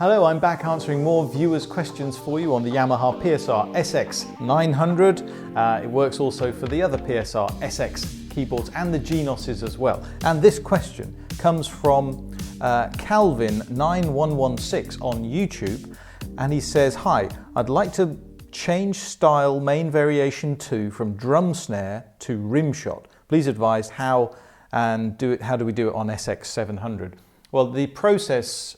Hello, I'm back answering more viewers' questions for you on the Yamaha PSR-SX900. It works also for the other PSR-SX keyboards and the Genoses as well. And this question comes from Calvin9116 on YouTube, and he says, "Hi, I'd like to change style main variation 2 from drum snare to rim shot. Please advise how do we do it on SX700?" Well, the process,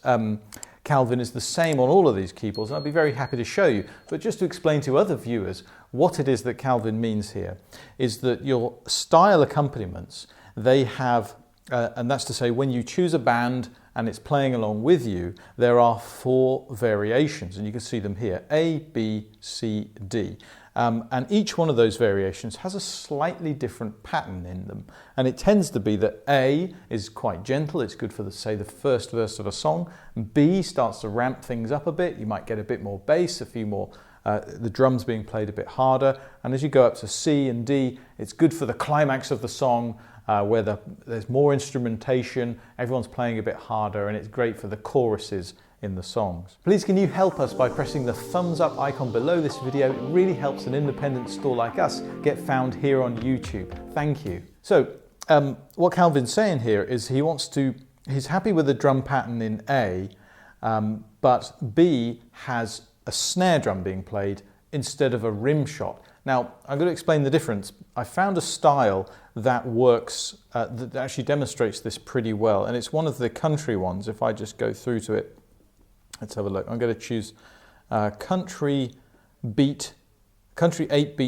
Calvin, is the same on all of these keyboards, and I'd be very happy to show you. But just to explain to other viewers what it is that Calvin means here is that your style accompaniments, they have, and that's to say when you choose a band and it's playing along with you, there are 4 variations, and you can see them here, A, B, C, D. And each one of those variations has a slightly different pattern in them. And it tends to be that A is quite gentle, it's good for, say, the first verse of a song. B starts to ramp things up a bit, you might get a bit more bass, a few more, the drums being played a bit harder. And as you go up to C and D, it's good for the climax of the song, where there's more instrumentation, everyone's playing a bit harder, and it's great for the choruses in the songs. Please can you help us by pressing the thumbs up icon below this video? It really helps an independent store like us get found here on YouTube. Thank you. So what Calvin's saying here is he's happy with the drum pattern in A, but B has a snare drum being played instead of a rim shot. Now, I'm going to explain the difference. I found a style that works, that actually demonstrates this pretty well, and it's one of the country ones. If I just go through to it, let's have a look. I'm going to choose country 8-beat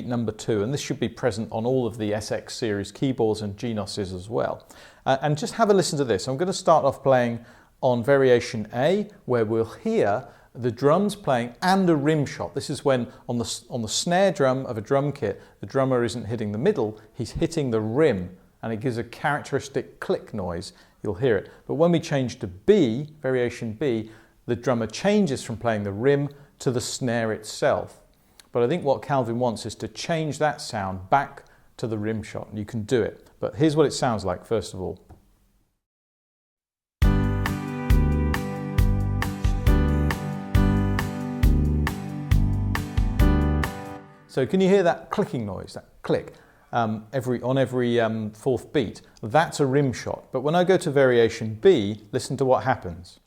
number 2, and this should be present on all of the SX series keyboards and Genoses as well. And just have a listen to this. I'm going to start off playing on variation A, where we'll hear the drums playing and a rim shot. This is when on the snare drum of a drum kit, the drummer isn't hitting the middle, he's hitting the rim, and it gives a characteristic click noise. You'll hear it. But when we change to B, variation B, the drummer changes from playing the rim to the snare itself. But I think what Calvin wants is to change that sound back to the rim shot, and you can do it. But here's what it sounds like first of all. So can you hear that clicking noise, that click, on every 4th beat? That's a rim shot. But when I go to variation B, listen to what happens.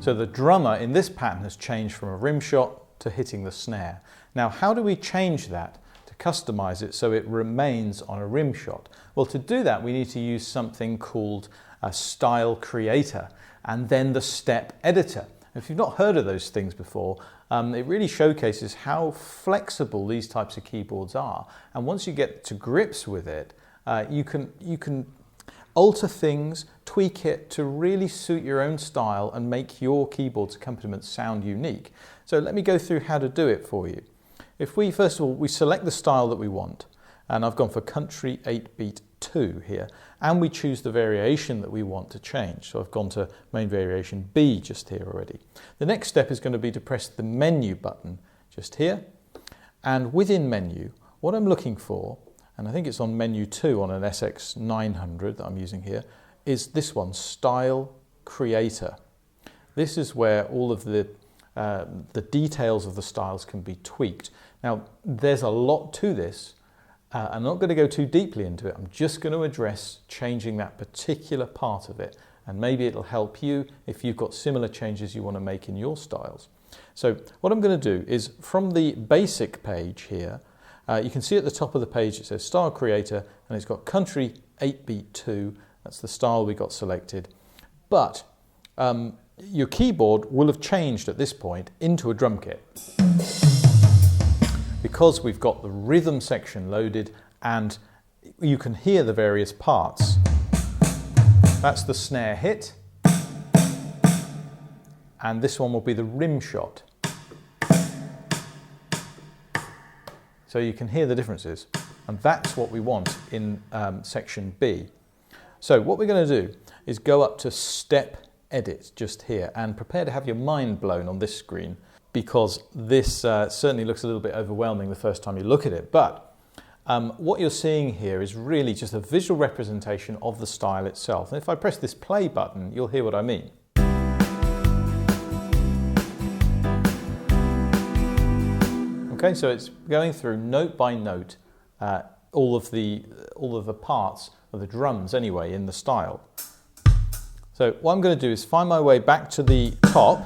So the drummer in this pattern has changed from a rim shot to hitting the snare. Now, how do we change that to customize it so it remains on a rim shot? Well, to do that, we need to use something called a style creator and then the step editor. If you've not heard of those things before, it really showcases how flexible these types of keyboards are. And once you get to grips with it, you can alter things, tweak it to really suit your own style and make your keyboard's accompaniment sound unique. So let me go through how to do it for you. If we, first of all, we select the style that we want, and I've gone for country 8-beat 2 here, and we choose the variation that we want to change. So I've gone to main variation B just here already. The next step is going to be to press the menu button just here, and within menu, what I'm looking for, and I think it's on menu 2 on an SX900 that I'm using here, is this one, Style Creator. This is where all of the details of the styles can be tweaked. Now, there's a lot to this. I'm not going to go too deeply into it. I'm just going to address changing that particular part of it, and maybe it'll help you if you've got similar changes you want to make in your styles. So what I'm going to do is, from the basic page here, you can see at the top of the page it says Style Creator, and it's got country 8-beat 2. That's the style we got selected. But your keyboard will have changed at this point into a drum kit, because we've got the rhythm section loaded and you can hear the various parts. That's the snare hit, and this one will be the rim shot. So you can hear the differences, and that's what we want in section B. So what we're going to do is go up to Step Edit just here, and prepare to have your mind blown on this screen, because this certainly looks a little bit overwhelming the first time you look at it. But what you're seeing here is really just a visual representation of the style itself. And if I press this play button, you'll hear what I mean. Okay, so it's going through note by note all of the parts of the drums anyway in the style. So what I'm going to do is find my way back to the top.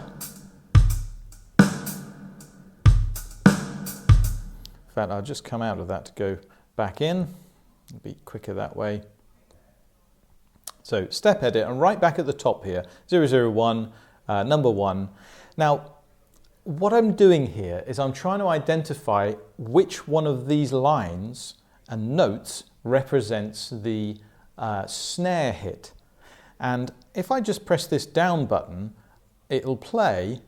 In fact, I'll just come out of that to go back in. It'll be quicker that way. So step edit, and right back at the top here, 001, number 1. Now, what I'm doing here is I'm trying to identify which one of these lines and notes represents the snare hit. And if I just press this down button, it'll play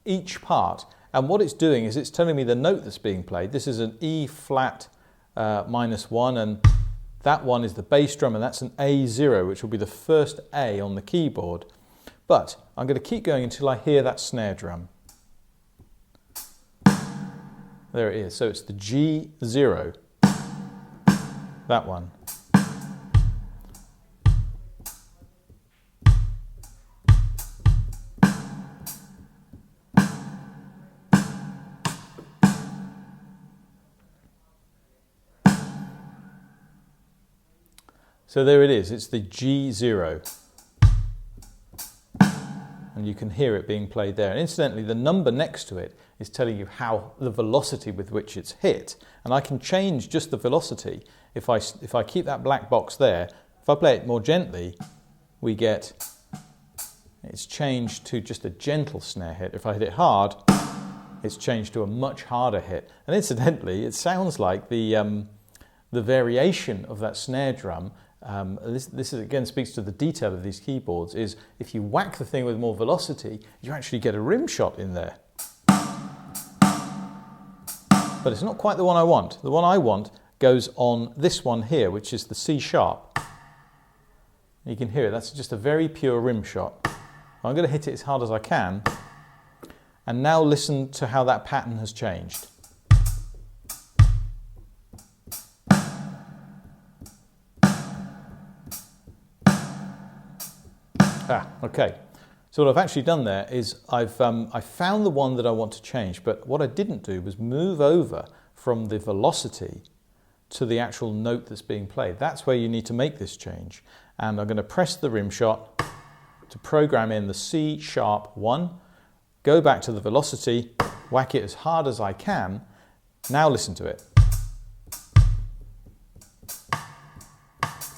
each part. And what it's doing is it's telling me the note that's being played. This is an E flat -1, and that one is the bass drum, and that's an A0, which will be the first A on the keyboard. But I'm going to keep going until I hear that snare drum. There it is. So it's the G0, that one. So there it is, it's the G0. And you can hear it being played there. And incidentally, the number next to it is telling you how the velocity with which it's hit. And I can change just the velocity. If I keep that black box there, if I play it more gently, we get, it's changed to just a gentle snare hit. If I hit it hard, it's changed to a much harder hit. And incidentally, it sounds like the variation of that snare drum. This again speaks to the detail of these keyboards, is if you whack the thing with more velocity, you actually get a rim shot in there. But it's not quite the one I want. The one I want goes on this one here, which is the C sharp. You can hear it, that's just a very pure rim shot. I'm going to hit it as hard as I can, and now listen to how that pattern has changed. Okay. So what I've actually done there is I found the one that I want to change, but what I didn't do was move over from the velocity to the actual note that's being played. That's where you need to make this change. And I'm going to press the rim shot to program in the C sharp 1, go back to the velocity, whack it as hard as I can. Now listen to it.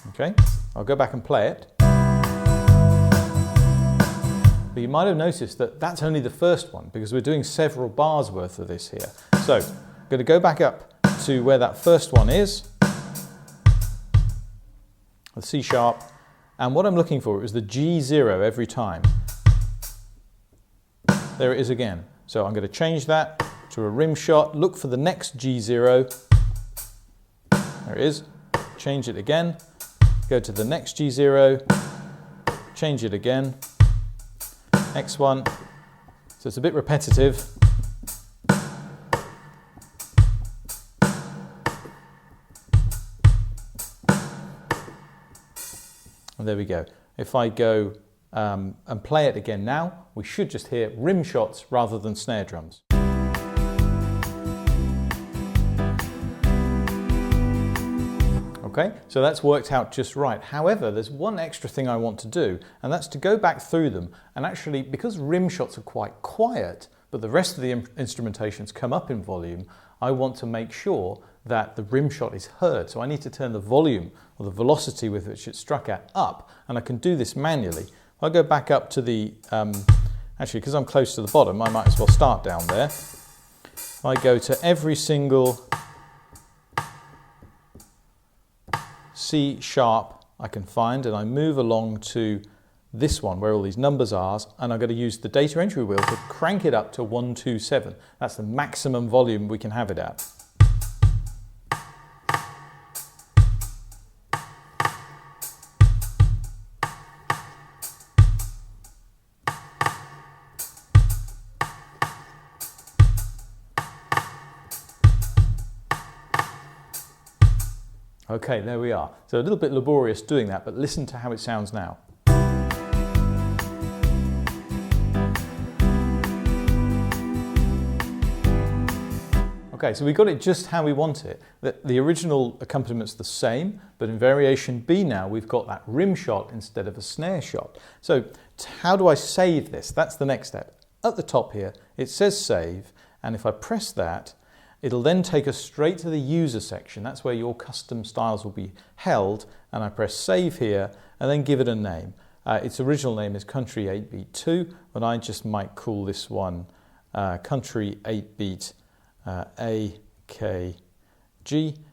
Okay, I'll go back and play it. But you might have noticed that that's only the first one, because we're doing several bars worth of this here. So I'm going to go back up to where that first one is, the C sharp, and what I'm looking for is the G0 every time. There it is again. So I'm going to change that to a rim shot, look for the next G0. There it is. Change it again, go to the next G0, change it again. Next one, so it's a bit repetitive. And there we go. If I go and play it again now, we should just hear rim shots rather than snare drums. Okay, so that's worked out just right. However, there's one extra thing I want to do, and that's to go back through them and actually, because rim shots are quite quiet, but the rest of the instrumentations come up in volume, I want to make sure that the rim shot is heard. So I need to turn the volume or the velocity with which it's struck at up, and I can do this manually. I'll go back up to the, actually because I'm close to the bottom, I might as well start down there. I go to every single C sharp I can find, and I move along to this one where all these numbers are, and I'm going to use the data entry wheel to crank it up to 127. That's the maximum volume we can have it at. Okay, there we are. So a little bit laborious doing that, but listen to how it sounds now. Okay, so we got it just how we want it. The original accompaniment is the same, but in variation B now we've got that rim shot instead of a snare shot. So how do I save this? That's the next step. At the top here, it says save, and if I press that, it'll then take us straight to the user section. That's where your custom styles will be held, and I press save here and then give it a name. Its original name is Country 8-Beat 2, but I just might call this one Country 8-Beat AKG,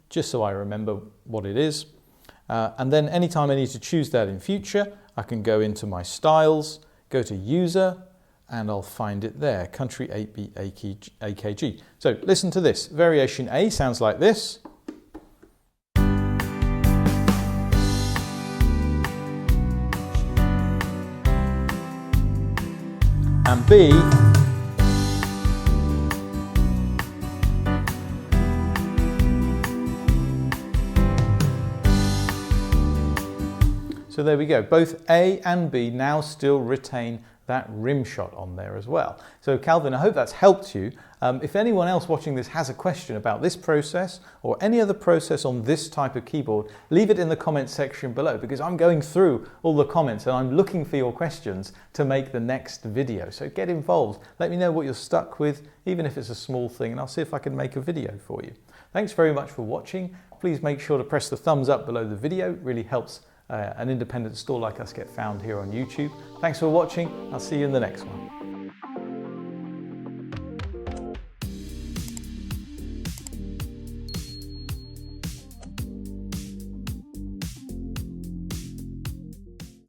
just so I remember what it is. And then anytime I need to choose that in future, I can go into my styles, go to user, and I'll find it there, Country 8-Beat AKG. So listen to this. Variation A sounds like this. And B so there we go. Both A and B now still retain that rim shot on there as well. So Calvin, I hope that's helped you. If anyone else watching this has a question about this process or any other process on this type of keyboard, leave it in the comments section below, because I'm going through all the comments and I'm looking for your questions to make the next video. So get involved. Let me know what you're stuck with, even if it's a small thing, and I'll see if I can make a video for you. Thanks very much for watching. Please make sure to press the thumbs up below the video. It really helps an independent store like us get found here on YouTube. Thanks for watching. I'll see you in the next one.